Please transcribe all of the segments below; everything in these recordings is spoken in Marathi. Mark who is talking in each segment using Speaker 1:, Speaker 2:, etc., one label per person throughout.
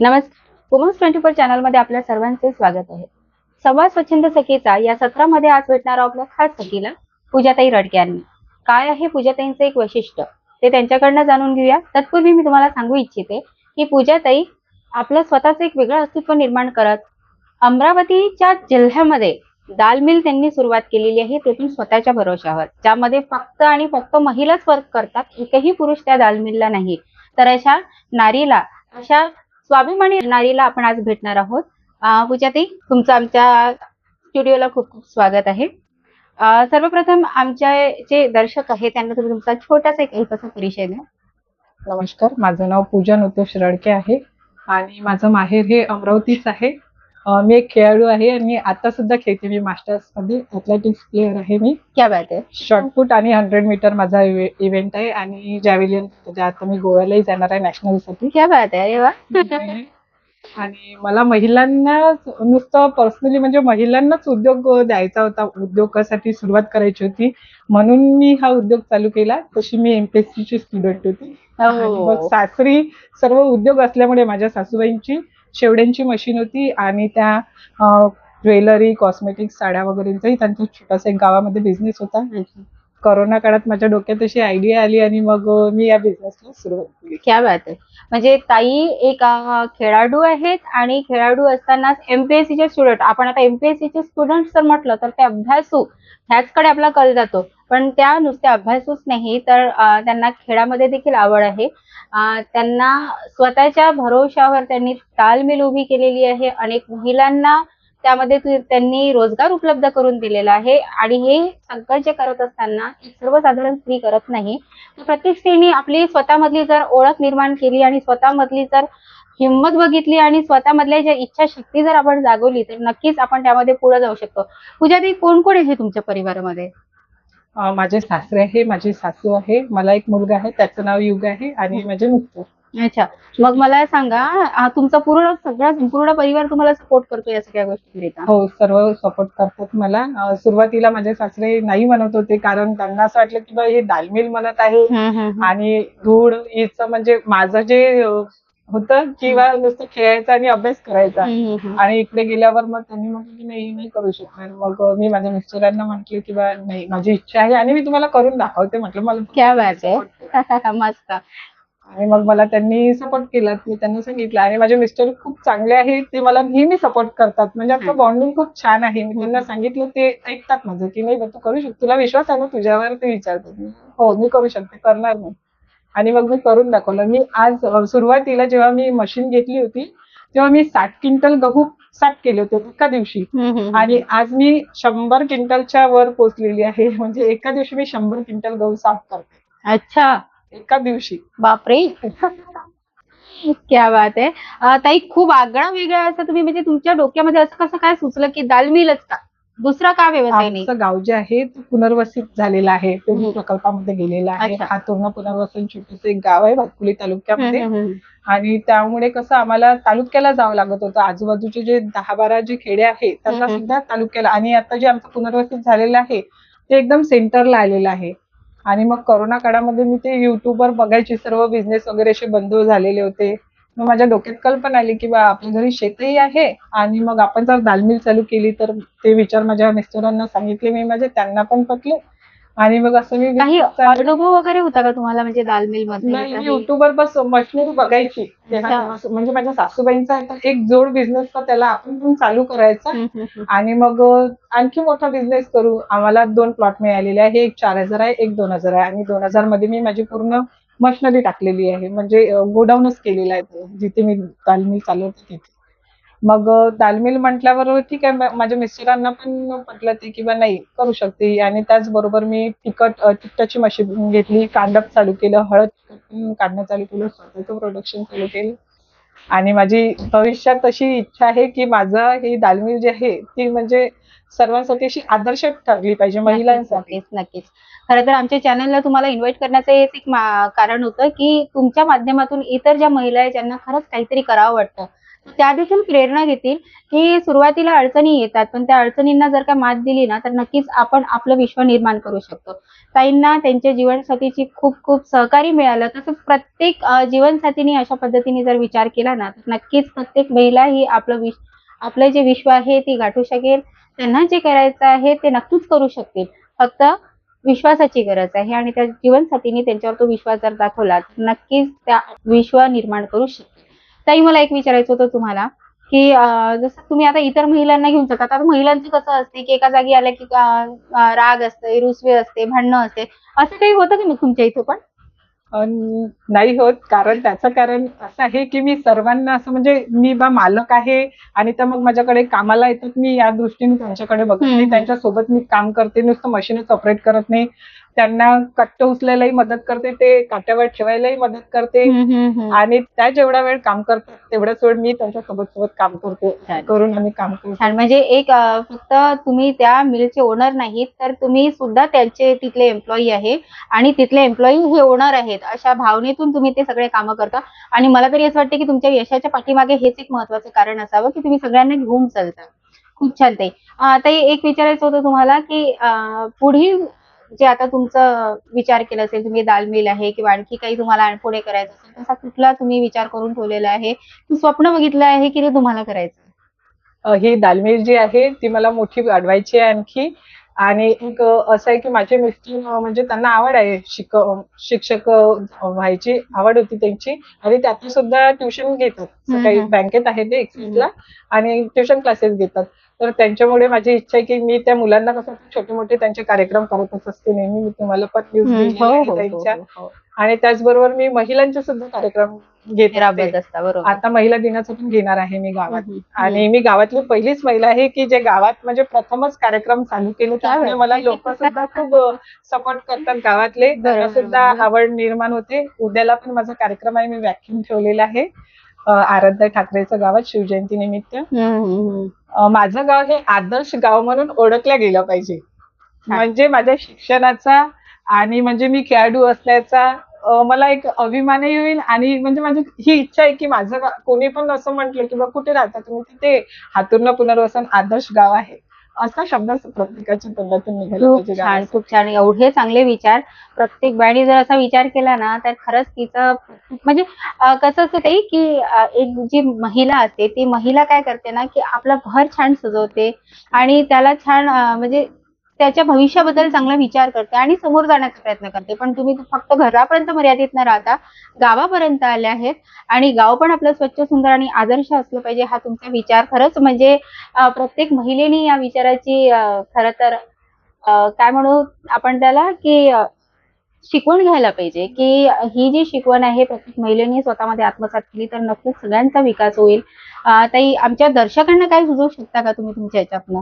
Speaker 1: नमस्कार, उमंग 24 चॅनलमध्ये आपल्या सर्वांचे स्वागत आहे. संवाद स्वच्छंद सखीचा या सत्रामध्ये आज भेटणार आपल्या खास सखीला पूजाताई रडके यांनी. काय आहे पूजाताईंचं एक वैशिष्ट्य ते त्यांच्याकडनं जाणून घेऊया. तत्पूर्वी मी तुम्हाला सांगू इच्छिते की पूजाताई आपलं स्वतःचं एक वेगळं अस्तित्व निर्माण करत अमरावतीच्या जिल्ह्यामध्ये दाल मिल त्यांनी सुरुवात केलेली आहे, ते पण स्वतःच्या भरोशावर, ज्यामध्ये फक्त आणि फक्त महिलाच वर्क करतात. एकही पुरुष त्या दाल मिलला नाही. तर अशा नारीला, अशा स्वाभिमानी नारीला आपण आज भेटणार आहोत. पूजाताई, तुमचं आमच्या स्टुडिओला खूप खूप स्वागत आहे. सर्वप्रथम आमचे जे दर्शक आहेत त्यांना तुम्ही तुमचा छोटासा एक अल्पसा परिचय द्या.
Speaker 2: नमस्कार, माझं नाव पूजा नृत्योष रडके आहे आणि माझं माहेर हे अमरावतीच आहे. मी एक खेळाडू आहे आणि आता सुद्धा खेळते. मी मास्टर्स मध्ये ॲथलेटिक्स प्लेअर आहे. मी
Speaker 1: क्या बात आहे.
Speaker 2: शॉर्टपुट आणि 100 मीटर माझा इव्हेंट आहे आणि जॅव्हेलियन आता मी गोव्यालाही जाणार आहे नॅशनल साठी.
Speaker 1: क्या बात आहे. अरे वा.
Speaker 2: आणि मला महिलांना नुसतं पर्सनली म्हणजे महिलांनाच उद्योग द्यायचा होता, उद्योगासाठी सुरुवात करायची होती, म्हणून मी हा उद्योग चालू केला. तशी मी MPSC ची स्टुडंट होती आणि मग सासरी सर्व उद्योग असल्यामुळे माझ्या सासूबाईंची शेवड्यांची मशीन होती आणि त्या ज्वेलरी, कॉस्मेटिक्स, साड्या वगैरेंचाही त्यांचा छोटासा एक गावामध्ये बिझनेस होता. कोरोना काळात माझ्या डोक्यात अशी आयडिया आली आणि मग मी या बिझनेसला सुरुवात केली.
Speaker 1: क्या बात आहे. म्हणजे ताई एक खेळाडू आहेत आणि खेळाडू असतानाच MPSC चे स्टुडंट. आपण आता MPSC चे स्टुडंट जर म्हटलं तर ते अभ्यासू ह्याचकडे आपला कल जातो, पण त्या नुसत्या अभ्यासूच नाही तर त्यांना खेळामध्ये देखील आवड आहे. त्यांना स्वतःच्या भरोशावर त्यांनी दाल मिल उभी केलेली आहे. अनेक महिलांना त्यामध्ये त्यांनी रोजगार उपलब्ध करून दिलेला आहे आणि हे सगळं जे करत असताना एक सर्वसाधारण स्त्री करत नाही. प्रत्येक स्त्रीने आपली स्वतःमधली जर ओळख निर्माण केली आणि स्वतःमधली जर हिंमत बघितली आणि स्वतःमधल्या ज्या इच्छाशक्ती जर आपण जागवली तर नक्कीच आपण त्यामध्ये पुढे जाऊ शकतो. पूजाताई, कोण कोण आहे तुमच्या परिवारामध्ये?
Speaker 2: माझे सासरे आहे, माझी सासू आहे, मला एक मुलगा आहे, त्याचं नाव युग आहे आणि माझे मिस्टर.
Speaker 1: अच्छा, मग मला सांगा, तुमचा सगळा संपूर्ण परिवार तुम्हाला सपोर्ट करतो या सगळ्या गोष्टींकरिता?
Speaker 2: हो, सर्व सपोर्ट करतात मला. सुरुवातीला माझे सासरे नाही म्हणत होते, कारण त्यांना असं वाटलं की बा हे दाल मिल म्हणत आहे आणि धूळ हिचं म्हणजे माझं जे होतं किंवा नुसतं खेळायचं आणि अभ्यास करायचा. आणि इकडे गेल्यावर मग त्यांनी म्हटलं की नाही करू शकणार. मग मी माझ्या मिस्टरांना म्हटलं की बा नाही, माझी इच्छा आहे आणि मी तुम्हाला करून दाखवते, म्हटलं मला.
Speaker 1: क्या बात आहे. मस्त.
Speaker 2: आणि मग मला त्यांनी सपोर्ट केला. मी त्यांना सांगितलं आणि माझे मिस्टर खूप चांगले आहेत, ते मला नेहमी सपोर्ट करतात. म्हणजे आपलं बॉन्डिंग खूप छान आहे. मी त्यांना सांगितलं, ते ऐकतात माझं की नाही तू करू शकतो, तुला विश्वास आहे ना तुझ्यावर, ते विचारतात. हो, मी करू शकते, करणार नाही. आणि मग मी करून दाखवलं. मी आज सुरुवातीला जेव्हा मी मशीन घेतली होती तेव्हा मी 60 क्विंटल गहू साफ केले होते एका दिवशी आणि आज मी 100 क्विंटलच्या वर पोहोचलेली आहे. म्हणजे एका दिवशी मी 100 क्विंटल गहू साफ करते.
Speaker 1: अच्छा,
Speaker 2: एका दिवशी.
Speaker 1: बापरे. क्या बात आहे. ताई, खूप आगळा वेगळा असं तुम्ही, म्हणजे तुमच्या डोक्यामध्ये असं कसं काय सुचलं की दाल मिलच का, दुसरा का व्यवसाय नाही?
Speaker 2: आमचं गाव जे आहे ते पुनर्वसित झालेलं आहे, ते प्रकल्पामध्ये गेलेलं आहे.
Speaker 1: अच्छा.
Speaker 2: हातोरणा पुनर्वसन छोटंसं एक गाव आहे भातकुली तालुक्यामध्ये. आणि त्यामुळे कसं आम्हाला तालुक्याला जावं लागत होतं. आजूबाजूचे जे 10-12 जे खेडे आहेत त्यांना सुद्धा तालुक्याला, आणि आता जे आमचं पुनर्वसित झालेलं आहे ते एकदम सेंटरला आलेलं आहे. आणि मग कोरोना काळामध्ये मी ते युट्यूबवर बघायची, सर्व बिझनेस वगैरे असे बंद झालेले होते. मग माझ्या डोक्यात कल्पना आली की बा आपल्या घरी शेतही आहे आणि मग आपण जर दाल मिल चालू केली तर. ते विचार माझ्या मिस्टरांना सांगितले मी, माझे त्यांना पण पटले. आणि मग असं मी
Speaker 1: काही अनुभव वगैरे होता का तुम्हाला, म्हणजे दाल मिल मध्ये?
Speaker 2: नाही, युट्यूबवर बस मशिनरी बघायची. म्हणजे माझ्या सासूबाईंचा एक जोड बिझनेस का त्याला आपण पण चालू करायचा आणि मग आणखी मोठा बिझनेस करू. आम्हाला 2 प्लॉट मिळालेले आहे, एक 4000 आहे, एक 2000 आहे. आणि 2000 मध्ये मी माझी पूर्ण मशिनरी टाकलेली आहे, म्हणजे गोडाऊनच केलेला आहे जिथे मी दाल मिल चालवते तिथे. मग दाल मिल म्हटल्यावर ठीक आहे, माझ्या मिस्टरांना पण पटलं ते की बा नाही करू शकते. आणि त्याचबरोबर मी तिखटाची मशीन घेतली, कांडप चालू केलं, हळद काढणं चालू केलं, स्वतःचं प्रोडक्शन चालू केलं. आणि माझी भविष्यात अशी इच्छा आहे की माझं ही दाल मिल जी आहे ती म्हणजे सर्वांसाठी अशी आदर्श ठरली पाहिजे, महिलांसाठी.
Speaker 1: नक्कीच. खरं तर आमच्या चॅनलला तुम्हाला इन्व्हाइट करण्याचं हेच एक कारण होतं की तुमच्या माध्यमातून इतर ज्या महिला आहेत ज्यांना खरंच काहीतरी करावं वाटतं त्या देखील प्रेरणा घेतील की सुरुवातीला अडचणी येतात, पण त्या अडचणींना जर का मात दिली ना, तर नक्कीच आपण आपलं विश्व निर्माण करू शकतो. ताईंना त्यांच्या जीवनसाथीची खूप खूप सहकार्य मिळालं. तसंच प्रत्येक जीवनसाथीने अशा पद्धतीने जर विचार केला ना, तर नक्कीच प्रत्येक महिला ही आपलं जे विश्व आहे ते गाठू शकेल. त्यांना जे करायचं आहे ते नक्कीच करू शकतील. फक्त विश्वासाची गरज आहे आणि त्या जीवनसाथीने त्यांच्यावर तो विश्वास जर दाखवला, तर नक्कीच त्या विश्व निर्माण करू शकतील. ताई, मला एक विचारायचं होतं तुम्हाला, की जसं तुम्ही आता इतर महिलांना घेऊन जातात. आता महिलांचं कसं असते, की एका जागी आल्या की राग असते, रुसवे असते, भांडणं असते. असं काही होतं की मग तुमच्या इथं पण?
Speaker 2: नाही होत, कारण त्याचं कारण असं आहे की मी सर्वांना असं म्हणजे मी मालक आहे आणि तर मग माझ्याकडे कामाला येतात, मी या दृष्टीने त्यांच्याकडे बघत
Speaker 1: हम्म,
Speaker 2: नाही.
Speaker 1: हम्म.
Speaker 2: त्यांच्यासोबत मी काम करते, नुसतं मशीनच ऑपरेट करत नाही. त्यांना कट्ट उचलायलाही मदत करते, ते काट्यावर ठेवायलाही मदत करते आणि त्या जेवढा वेळ काम करतात तेवढाच वेळ मी त्यांच्यासोबत सोबत काम करते.
Speaker 1: छान.
Speaker 2: करून आम्ही काम करतो.
Speaker 1: छान. म्हणजे एक फक्त तुम्ही त्या मिलचे ओनर नाहीत, तर तुम्ही सुद्धा त्यांचे तिथले एम्प्लॉयी आहे आणि तिथले एम्प्लॉयी हे ओनर आहेत. अशा भावनेतून तुम्ही ते सगळे कामं करता आणि मला तरी असं वाटतं, की तुमच्या यशाच्या पाठीमागे हेच एक महत्त्वाचं कारण असावं, की तुम्ही सगळ्यांना घेऊन चालता. खूप छान ताई. ताई, एक विचारायचं होतं तुम्हाला, की पुढील जे आता तुमचं विचार केला असेल, तुम्ही दाल मिल आहे किंवा आणखी काही तुम्हाला पुढे करायचं असेल, तसा कुठला तुम्ही विचार करून ठेवलेला आहे, की स्वप्न बघितलं आहे, की ते तुम्हाला करायचं?
Speaker 2: ही दालमिल जी आहे ती मला मोठी वाढवायची आहे आणखी. आणि एक असं आहे की माझे मिस्टर म्हणजे त्यांना आवड आहे शिक्षक व्हायची आवड होती त्यांची आणि त्यातून सुद्धा ट्युशन घेतात. सकाळी बँकेत आहे ते एक्सिसला आणि ट्युशन क्लासेस घेतात. तर त्यांच्यामुळे माझी इच्छा आहे की मी त्या मुलांना कसं छोटे मोठे त्यांचे कार्यक्रम करतच असते नेहमी. मी तुम्हाला पण न्यूज दिलेल्या आहे त्यांच्या. आणि त्याचबरोबर मी महिलांचे सुद्धा कार्यक्रम घेत असते.
Speaker 1: राबवत असता, बरोबर.
Speaker 2: आता महिला दिनाचं पण घेणार आहे मी गावात. आणि
Speaker 1: आणि
Speaker 2: मी गावातली पहिलीच महिला आहे की जे गावात म्हणजे प्रथमच कार्यक्रम चालू केले. त्यामुळे मला लोक सुद्धा खूप सपोर्ट करतात गावातले. त्यांना सुद्धा आवड निर्माण होते. उद्याला पण माझा कार्यक्रम आहे, मी व्याख्यान ठेवलेला आहे आराध्या ठाकरेचं गावात शिवजयंती निमित्त. माझं गाव हे आदर्श गाव म्हणून ओळखलं गेलं पाहिजे. म्हणजे माझ्या शिक्षणाचा आणि म्हणजे मी खेळाडू असल्याचा मला एक अभिमानही होईल आणि म्हणजे माझी ही इच्छा आहे की माझं कोणी पण असं म्हटलं की बा कुठे राहता तुम्ही, तिथे हातुर्णा पुनर्वसन आदर्श गाव आहे असा शब्द प्रत्येकाच्या तोंडातून निघाला
Speaker 1: खूप
Speaker 2: पाहिजे.
Speaker 1: छान, खूप छान. एवढे चांगले विचार. प्रत्येक बाईने जर असा विचार केला ना, तर खरंच तिचं म्हणजे कसं असतं ताई, की एक जी महिला असते, ती महिला काय करते ना, की आपलं घर छान सजवते आणि त्याला छान म्हणजे त्याच्या भविष्याबद्दल चांगला विचार करते आणि समोर जाण्याचा प्रयत्न करते. पण तुम्ही फक्त घरापर्यंत मर्यादित न राहता गावापर्यंत आले आहेत आणि गाव पण आपलं स्वच्छ, सुंदर आणि आदर्श असलं पाहिजे, हा तुमचा विचार खरंच म्हणजे प्रत्येक महिलेने या विचाराची खरं तर काय म्हणू आपण त्याला, की शिकवण घ्यायला पाहिजे, की ही जी शिकवण आहे प्रत्येक महिलेने स्वतःमध्ये आत्मसात केली तर नक्कीच सगळ्यांचा विकास होईल. ताई, आमच्या दर्शकांना काय सुचवू शकता का तुम्ही तुमच्या ह्याच्यातनं?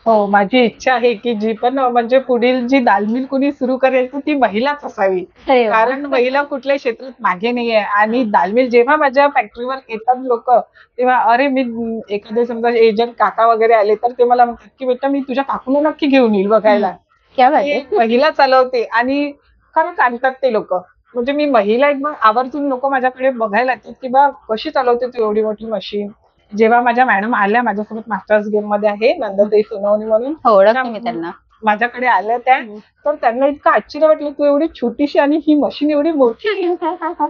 Speaker 2: हो, माझी इच्छा आहे की जी पण म्हणजे पुढील जी दालमिल कोणी सुरू करेल तर ती महिलाच असावी.
Speaker 1: अरे वा.
Speaker 2: कारण महिला कुठल्याही क्षेत्रात मागे नाहीये आणि दालमिल जेव्हा माझ्या फॅक्टरीवर येतात लोक, तेव्हा अरे मी एखादे समजा एजंट काका वगैरे आले तर ते मला म्हणतात की बेटा मी तुझ्या काकूला नक्की घेऊन येईल बघायला.
Speaker 1: क्या बात
Speaker 2: ती
Speaker 1: आहे.
Speaker 2: एक महिला चालवते आणि खरंच आणतात ते लोक. म्हणजे मी महिला एकदम आवर्जून लोक माझ्याकडे बघायला येतात की बा कशी चालवते तू एवढी मोठी मशीन. जेव्हा माझ्या मॅडम आल्या माझ्यासोबत मास्टर्स गेम मध्ये आहे नंदाताई सोनवणे म्हणून,
Speaker 1: हो, ओळखते मी त्यांना.
Speaker 2: माझ्याकडे आल्या त्या. तर त्यांना इतकं आश्चर्य वाटलं तू एवढी छोटीशी आणि ही मशीन एवढी मोठी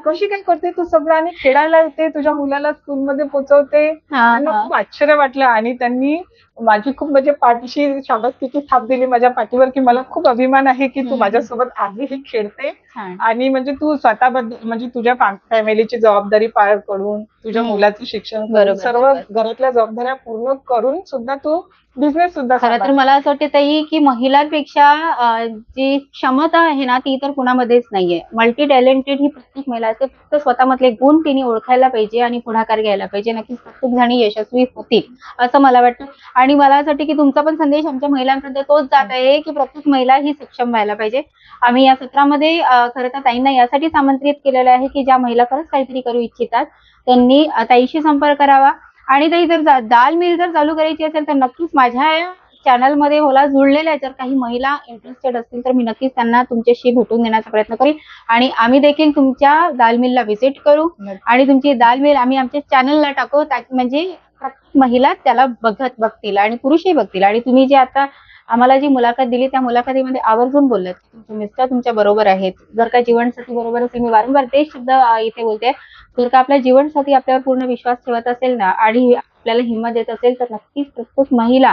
Speaker 2: कशी काय करते तू सगळं आणि खेळायला येते तुझ्या मुलाला स्कूलमध्ये पोहोचवते. त्यांना खूप आश्चर्य वाटलं आणि त्यांनी माझी खूप म्हणजे पाठीशी शाबासकीची थाप दिली माझ्या पाठीवर की मला खूप अभिमान आहे की तू माझ्यासोबत आजही खेळते आणि म्हणजे तू स्वतःबद्दल म्हणजे तुझ्या फॅमिलीची जबाबदारी पार करून तुझ्या मुलाचं शिक्षण करून सर्व घरातल्या जबाबदाऱ्या पूर्ण करून सुद्धा तू बिझनेस सुद्धा
Speaker 1: खरं तर मला असं वाटतं ताई, की महिलांपेक्षा जी क्षमता आहे ना, ती तर कुणामध्येच नाहीये. मल्टी टॅलेंटेड ही प्रत्येक महिला असते. फक्त स्वतःमधले गुण तिने ओळखायला पाहिजे आणि पुढाकार घ्यायला पाहिजे. नक्कीच प्रत्येक जणी यशस्वी होतील, असं मला वाटतं. आणि मला असं वाटतं, की तुमचा पण संदेश आमच्या महिलांपर्यंत तोच जात आहे, की प्रत्येक महिला ही सक्षम व्हायला पाहिजे. आम्ही या सत्रामध्ये खरं तर ताईंना यासाठीच आमंत्रित केलेलं आहे, की ज्या महिला खरंच काहीतरी करू इच्छितात, त्यांनी ताईशी संपर्क करावा. आणि ताई, जर दाल मिल जर चालू करायची असेल तर नक्कीच माझ्या चॅनलमध्ये मला जुळलेल्या जर काही महिला इंटरेस्टेड असतील तर मी नक्कीच त्यांना तुमच्याशी भेटून देण्याचा प्रयत्न करेन आणि आम्ही देखील तुमच्या दाल मिलला व्हिजिट करू आणि तुमची दाल मिल आम्ही आमच्या चॅनलला टाकू म्हणजे प्रत्येक महिला त्याला बघतील आणि पुरुषही बघतील. आणि तुम्ही जे आता आम्हाला जी मुलाखत दिली त्या मुलाखतीमध्ये आवर्जून बोललात की तुमचे मिस्टर तुमच्या बरोबर आहेत. जर का जीवनसाथी बरोबर असेल, मी वारंवार तेच शब्द इथे बोलते, जर का आपला जीवनसाथी आपल्यावर पूर्ण विश्वास ठेवत असेल ना आणि आपल्याला हिंमत देत असेल तर नक्कीच प्रत्येक महिला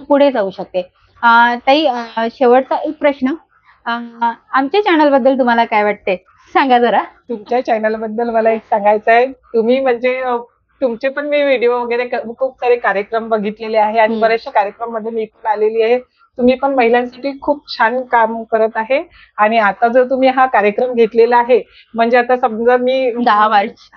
Speaker 1: पुढे जाऊ शकते. ताई, शेवटचा एक प्रश्न, आमच्या चॅनल बद्दल तुम्हाला काय वाटते सांगा जरा.
Speaker 2: तुमच्या चॅनल बद्दल मला एक सांगायचं आहे. तुम्ही म्हणजे तुमचे पण मी व्हिडिओ वगैरे खूप सारे कार्यक्रम बघितलेले आहे आणि बऱ्याचशा कार्यक्रम मध्ये मी पण आलेली आहे. तुम्ही पण महिलांसाठी खूप छान काम करत आहे आणि आता जर तुम्ही हा कार्यक्रम घेतलेला आहे म्हणजे आता समजा मी
Speaker 1: 10 मार्च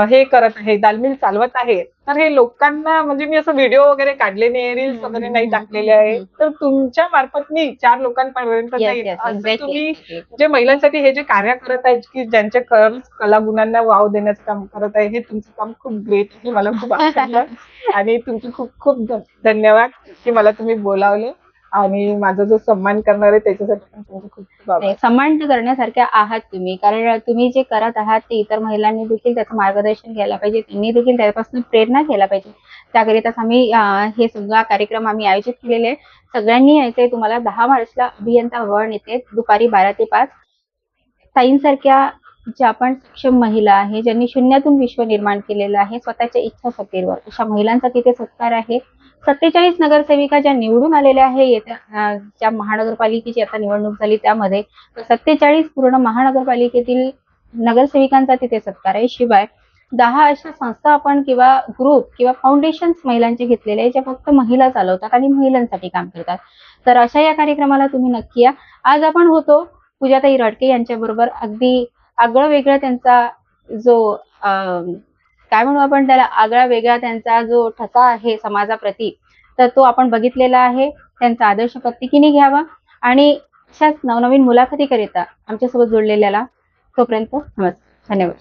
Speaker 2: हे करत आहे, दालमिल चालवत आहे, तर हे लोकांना म्हणजे मी असं व्हिडिओ वगैरे काढले नाही, रील्स वगैरे नाही टाकलेले आहे, तर तुमच्या मार्फत मी 4 लोकांपर्यंत जाईल. असं तुम्ही जे महिलांसाठी हे जे कार्य करत आहेत की ज्यांच्या कलागुणांना वाव देण्याचं काम करत आहे, हे तुमचं काम खूप ग्रेट आहे. मला खूप आवडलं आणि तुमचे खूप खूप धन्यवाद की मला तुम्ही बोलावले आणि माझा जो सन्मान करणार आहे त्याच्यासाठी पण तुमचे खूप खूप आभार.
Speaker 1: सन्मान करण्यासारखे आहात तुम्ही, कारण तुम्ही जे करत आहात ते इतर महिलांनी देखील त्याचं मार्गदर्शन घ्यायला पाहिजे, त्यांनी देखील त्यापासून प्रेरणा घ्यायला पाहिजे. त्याकरिताच आम्ही हे सगळा कार्यक्रम आम्ही आयोजित केलेले आहे. सगळ्यांनी यायचंय. तुम्हाला 10 मार्चला अभियंता भवन येथे दुपारी 12 ते 5 ताईंसारख्या ज्या आपण सक्षम महिला आहे, ज्यांनी शून्यातून विश्व निर्माण केलेलं आहे स्वतःच्या इच्छाशक्तीवर, अशा महिलांचा तिथे सत्कार आहे. 47 नगरसेविका ज्या निवडून आलेल्या आहे येत्या ज्या महानगरपालिकेची आता निवडणूक झाली त्यामध्ये 47 पूर्ण महानगरपालिकेतील नगरसेविकांचा तिथे सत्कार आहे. शिवाय 10 अशा संस्था आपण किंवा ग्रुप किंवा फाउंडेशन्स महिलांचे घेतलेले आहे, ज्या फक्त महिला चालवतात आणि महिलांसाठी काम करतात. तर अशा या कार्यक्रमाला तुम्ही नक्की या. आज आपण होतो पूजाताई रडके यांच्या बरोबर. अगदी आगळं वेगळं त्यांचा जो काय म्हणू आपण त्याला, आगळा वेगळा त्यांचा जो ठसा आहे समाजाप्रती, तर तो आपण बघितलेला आहे. त्यांचा आदर्श प्रत्येकीने घ्यावा आणि अशाच नवनवीन मुलाखती करिता आमच्यासोबत जोडलेल्याला तोपर्यंत नमस्कार, धन्यवाद.